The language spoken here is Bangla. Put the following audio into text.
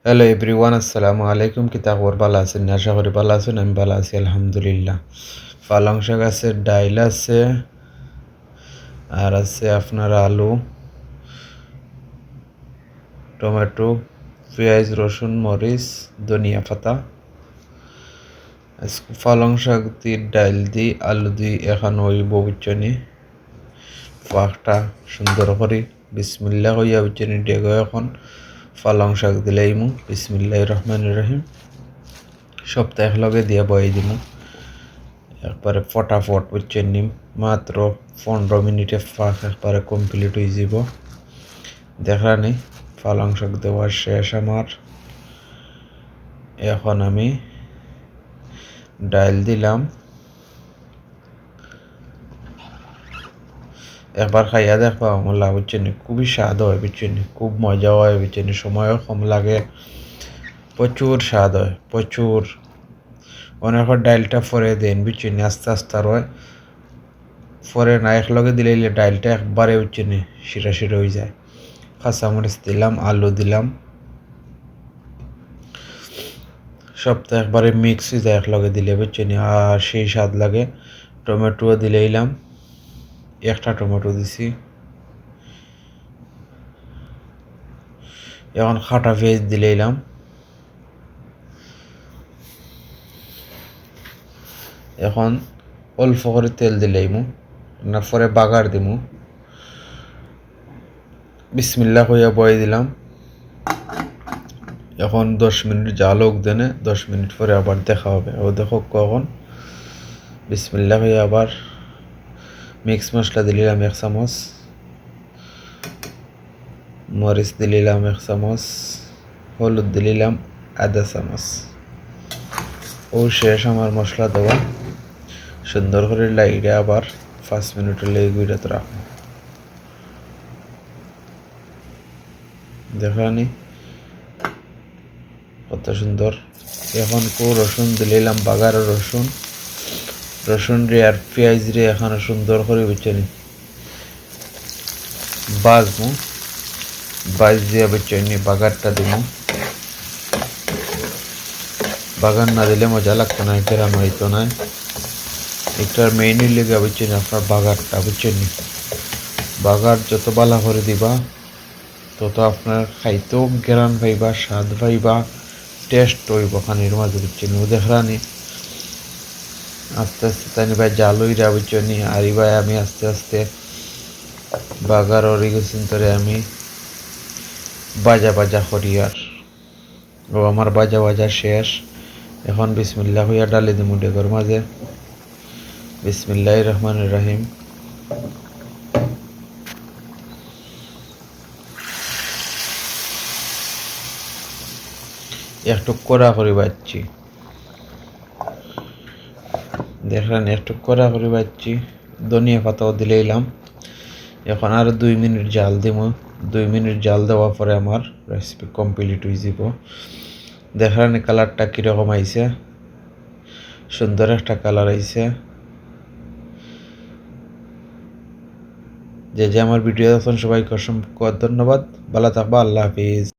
হ্যালো এভরিওয়ান, আসসালামু আলাইকুম। কি খবর? ভালো আছেন? আশা করি ভালো আছেন। আমি ভালো আছি আলহামদুলিল্লাহ। পালং শাক আছে, ডাইল আছে, আর আছে আপনার আলু, টমেটো, পেঁয়াজ, রসুন, মরিচ, ধনিয়া পাতা। পালং শাক দিয়ে ডাইল দিয়ে আলু দিয়ে এখন হইব বুঝছনি। পাকটা সুন্দর করে বিসমিল্লাহ হইয়া বুঝছনি ডেগো। এখন পালং শাক দিলাইমু। বিসমিল্লাহির রহমানির রহিম। সপ্তাহ একলগে দিয়া বয়ে দিমু একবারে ফটাফট বুঝছেন নি। মাত্র 15 মিনিটে পাক একবারে কমপ্লিট হয়ে যাব। দেখানি পালং শাক দেওয়ার শেষ আমার। এখন আমি ডাইল দিলাম। একবার খাইয়া দেখবা আমলা বুঝছেন, খুবই স্বাদ হয় বুঝছেন, খুব মজা হয় বুঝছেন, সময়ও কম লাগে, প্রচুর স্বাদ হয় প্রচুর। অনেক ডাইলটা ফরে দেন বুঝছেন, আস্তে আস্তে হয় ফরে না, একলগে দিলে ডাইলটা একবারে বুঝছেন শিরা শিরা হয়ে যায়। কাঁচামরিচ দিলাম, আলু দিলাম, সবটা একবারে মিক্স হয়ে যায় একলগে দিলে বুঝছেন, আর সেই স্বাদ লাগে। টমেটো দিলাম, একটা টমেটো দিছি। এখন খাটা পেঁয়াজ দিলাম। এখন অল্প করে তেল দিলাইমু, না পরে বাগার দিমু। বিসমিল্লাহ হইয়া বয়ে দিলাম। এখন 10 মিনিট জাল হোক দেনে, 10 মিনিট পরে আবার দেখা হবে। ও দেখো কখন বিসমিল্লাহ হইয়া আবার মিক্স মশলা দিলাম 1 চামচ, মরিচ দিলাম 1 চামচ, হলুদ দিলাম আধা চামচ। ও শেষ আমার মশলা দেওয়া। সুন্দর করে লাইটে আবার 5 মিনিটের লেগে গুঁড়াতে রাখবো। দেখানি কত সুন্দর। এখন রসুন দিলাম, বাগার রসুন, রসুন রে আর পেঁয়াজ রে এখন সুন্দর করে বুঝছেনি বাজবো। বাজ দিয়ে বুঝছেনি বাগারটা দিব। বাগার না দিলে মজা লাগতো না, কেরাম হইতো না। একটার মেইনই লেগে বুঝছেন আপনার বাগারটা বুঝছেন, বাগার যত বালা করে দিবা তত আপনার খাইতেও গেরান পাইবা, স্বাদ পাইবা, টেস্ট হইব খানির মাঝে বুঝছেন। ও দেখরানি আস্তে আস্তে তানি ভাই জাল হইরা বুঝছেন, আর ভাই আমি আস্তে আস্তে বাগার ওরি গেছেন তরে আমি বাজা বাজা করি। আর ও আমার বাজা বাজা শেষ। এখন বিসমিল্লাহ হইয়া ডালে দিমু ডেগর মাঝে। বিসমিল্লাহির রহমানির রহিম। একটু কড়া করে বাচ্ছি, দেখলেন একটু কড়া করে বাচ্ছি। ধনিয়া পাতাও দিলাম। এখন আর 2 মিনিট জাল দিব। 2 মিনিট জাল দেওয়ার পরে আমার রেসিপি কমপ্লিট হয়ে যাব। দেখলেন কালারটা কীরকম আইছে, সুন্দর একটা কালার আইছে। যে আমার ভিডিও দেখুন সবাইকে অসংখ্য ধন্যবাদ। ভালো থাকবা, আল্লাহ হাফিজ।